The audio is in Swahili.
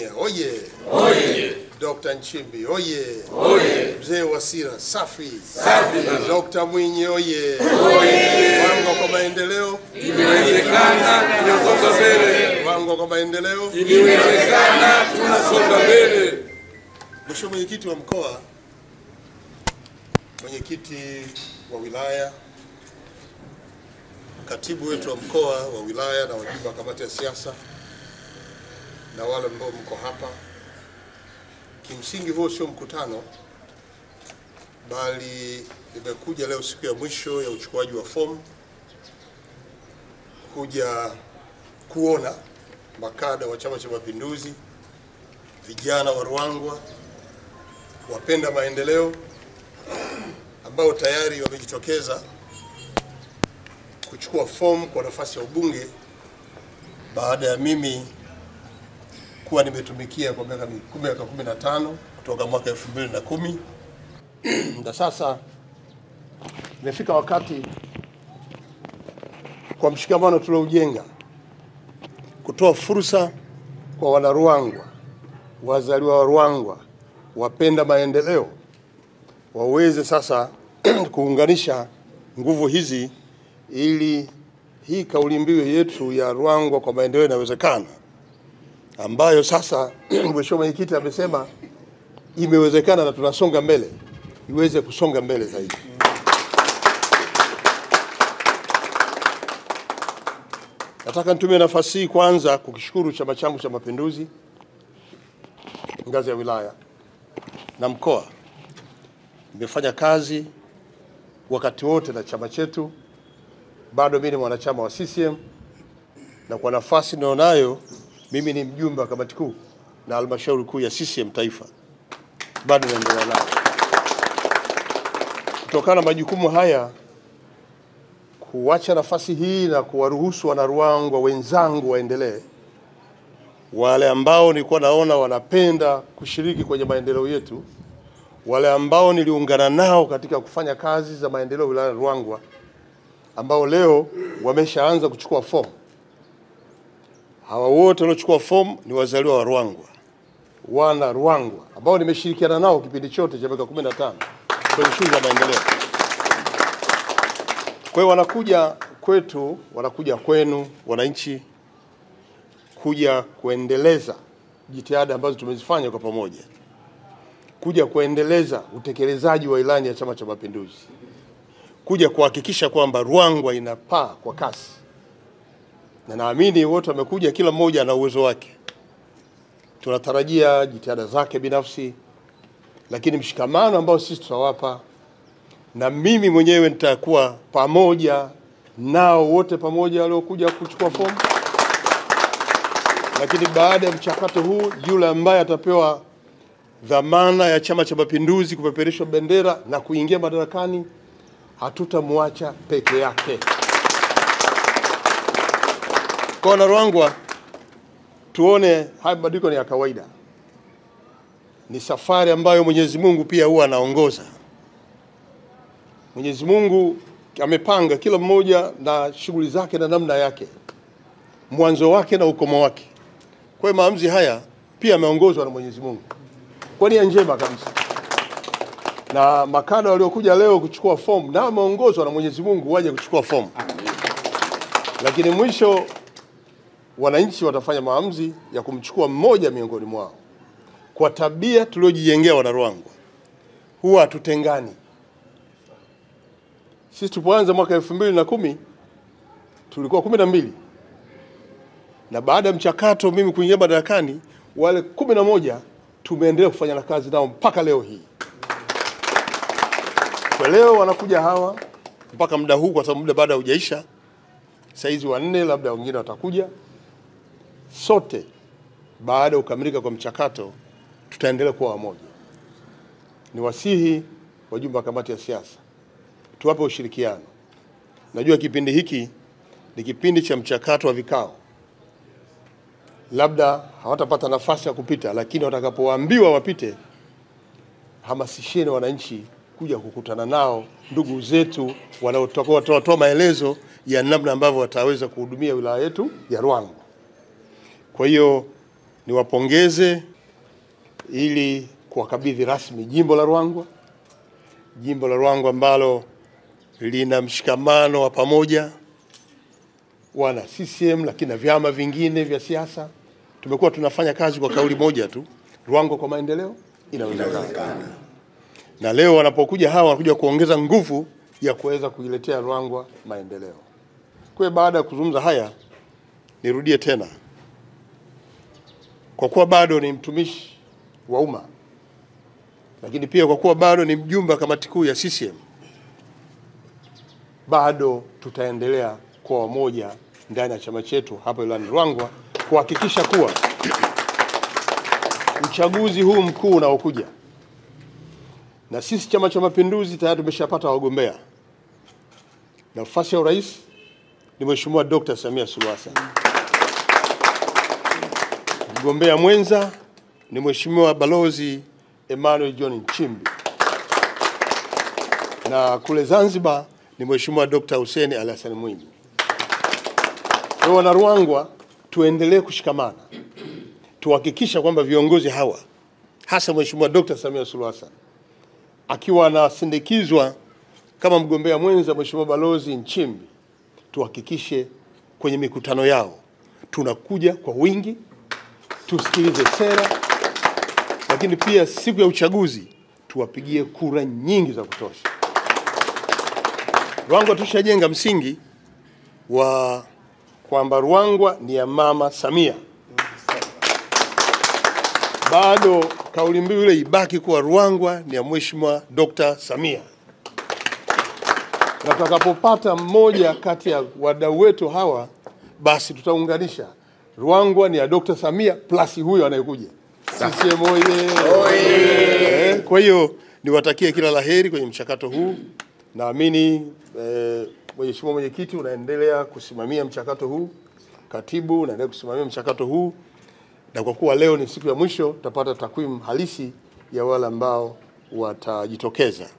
Oye! Oye! Dr. Nchimbi, oye! Oye! Mzee Wasira, safi! Safi! Dr. Mwinyi, oye! Oye! Wango kwa maendeleo, Imewezekana, tunasonga mbele. wango kwa maendeleo. Imewezekana, tunasonga mbele. Mheshimiwa Mwenyekiti wa Mkoa, Mwenyekiti wa Wilaya, Katibu wetu wa Mkoa wa Wilaya na wajumbe wa Kamati ya Siasa na wale ambao mko hapa, kimsingi huo sio mkutano, bali nimekuja leo siku ya mwisho ya uchukuaji wa fomu kuja kuona makada wa Chama cha Mapinduzi, vijana wa Ruangwa, wapenda maendeleo ambao tayari wamejitokeza kuchukua fomu kwa nafasi ya ubunge baada ya mimi kuwa nimetumikia kwa miaka 15 kutoka mwaka 2010. Na sasa imefika wakati kwa mshikamano tulioujenga kutoa fursa kwa wanaruangwa, wazaliwa wa Ruangwa, wapenda maendeleo waweze sasa kuunganisha nguvu hizi ili hii kauli mbiu yetu ya Ruangwa kwa maendeleo inawezekana, ambayo sasa Mheshimiwa Mwenyekiti amesema imewezekana na tunasonga mbele, iweze kusonga mbele zaidi. Nataka nitumie nafasi hii kwanza kukishukuru chama changu cha Mapinduzi ngazi ya wilaya na mkoa. Nimefanya kazi wakati wote na chama chetu, bado mimi ni mwanachama wa CCM, na kwa nafasi ninayonayo mimi ni mjumbe wa kamati kuu na halmashauri kuu ya CCM taifa, bado naendelea nao. Kutokana na majukumu haya, kuacha nafasi hii na kuwaruhusu wanaruangwa wenzangu waendelee, wale ambao nilikuwa naona wanapenda kushiriki kwenye maendeleo yetu, wale ambao niliungana nao katika kufanya kazi za maendeleo wilaya ya Ruangwa, ambao leo wameshaanza kuchukua fomu. Hawa wote waliochukua fomu ni wazaliwa wa Ruangwa, wana Ruangwa ambao nimeshirikiana nao kipindi chote cha miaka 15 kwenye shughuli za maendeleo. Kwa hiyo wanakuja kwetu, wanakuja kwenu wananchi, kuja kuendeleza jitihada ambazo tumezifanya kwa pamoja, kuja kuendeleza utekelezaji wa ilani ya Chama cha Mapinduzi, kuja kuhakikisha kwamba Ruangwa inapaa kwa kasi. Na naamini wote wamekuja, kila mmoja ana uwezo wake. Tunatarajia jitihada zake binafsi, lakini mshikamano ambao sisi tutawapa, na mimi mwenyewe nitakuwa pamoja nao wote pamoja waliokuja kuchukua fomu. Lakini baada ya mchakato huu, yule ambaye atapewa dhamana ya Chama cha Mapinduzi kupeperusha bendera na kuingia madarakani, hatutamwacha peke yake. Kwa wanaruangwa, tuone haya mabadiliko ni ya kawaida. Ni safari ambayo Mwenyezi Mungu pia huwa anaongoza. Mwenyezi Mungu amepanga kila mmoja na shughuli zake na namna yake, mwanzo wake na ukomo wake. Kwa hiyo maamuzi haya pia yameongozwa na Mwenyezi Mungu kwa nia njema kabisa. Na makada waliokuja leo kuchukua fomu na wameongozwa na Mwenyezi Mungu waje kuchukua fomu. Lakini mwisho wananchi watafanya maamuzi ya kumchukua mmoja miongoni mwao. Kwa tabia tuliojijengea wanaruangwa, huwa hatutengani. Sisi tulipoanza mwaka 2010 tulikuwa 12. Na baada ya mchakato mimi kuingia madarakani, wale 11 tumeendelea kufanya na kazi nao mpaka leo hii. Kwa leo wanakuja hawa mpaka muda huu, kwa sababu muda baada hujaisha. Saizi 4, labda wengine watakuja. Sote baada ya kukamilika kwa mchakato tutaendelea kuwa wamoja. Ni wasihi wajumbe wa kamati ya siasa, tuwape ushirikiano. Najua kipindi hiki ni kipindi cha mchakato wa vikao, labda hawatapata nafasi ya kupita, lakini watakapoambiwa wapite, hamasisheni wananchi kuja kukutana nao, ndugu zetu wanaotoa maelezo ya namna ambavyo wataweza kuhudumia wilaya yetu ya Ruangwa. Kwa hiyo niwapongeze ili kuwakabidhi rasmi jimbo la Ruangwa. Jimbo la Ruangwa ambalo lina mshikamano wa pamoja wana CCM lakini na vyama vingine vya siasa. Tumekuwa tunafanya kazi kwa kauli moja tu, Ruangwa kwa maendeleo inawezekana. Na leo wanapokuja hawa wanakuja kuongeza nguvu ya kuweza kuiletea Ruangwa maendeleo. Kwa baada ya kuzungumza haya, nirudie tena, kwa kuwa bado ni mtumishi wa umma, lakini pia kwa kuwa bado ni mjumbe wa kamati kuu ya CCM, bado tutaendelea kwa wamoja ndani ya chama chetu hapa wilayani Ruangwa kuhakikisha kuwa uchaguzi huu mkuu unaokuja, na sisi Chama cha Mapinduzi tayari tumeshapata wagombea. Nafasi ya urais ni Mheshimiwa Dr. Samia Suluhu Hassan. Mgombea mwenza ni Mheshimiwa Balozi Emmanuel John Nchimbi. Na kule Zanzibar ni Mheshimiwa Dr. Hussein Ali Hassan Mwinyi. Kwa wana Ruangwa tuendelee kushikamana. Tuhakikisha kwamba viongozi hawa, hasa Mheshimiwa Dr. Samia Suluhu Hassan akiwa anasindikizwa kama mgombea mwenza Mheshimiwa Balozi Nchimbi, tuhakikishe kwenye mikutano yao tunakuja kwa wingi, tusikilize sera, lakini pia siku ya uchaguzi tuwapigie kura nyingi za kutosha. Ruangwa tushajenga msingi wa kwamba Ruangwa ni ya Mama Samia. Bado kauli mbiu ile ibaki kuwa Ruangwa ni ya Mheshimiwa Dr. Samia. Na tutakapopata mmoja kati ya wadau wetu hawa, basi tutaunganisha Ruangwa ni ya Dr. Samia plus huyo anayekuja. CCM oye! Kwa hiyo niwatakie kila laheri kwenye mchakato huu. Naamini Mheshimiwa Mwenyekiti unaendelea kusimamia mchakato huu, Katibu unaendelea kusimamia mchakato huu, na kwa kuwa leo ni siku ya mwisho tutapata takwimu halisi ya wale ambao watajitokeza.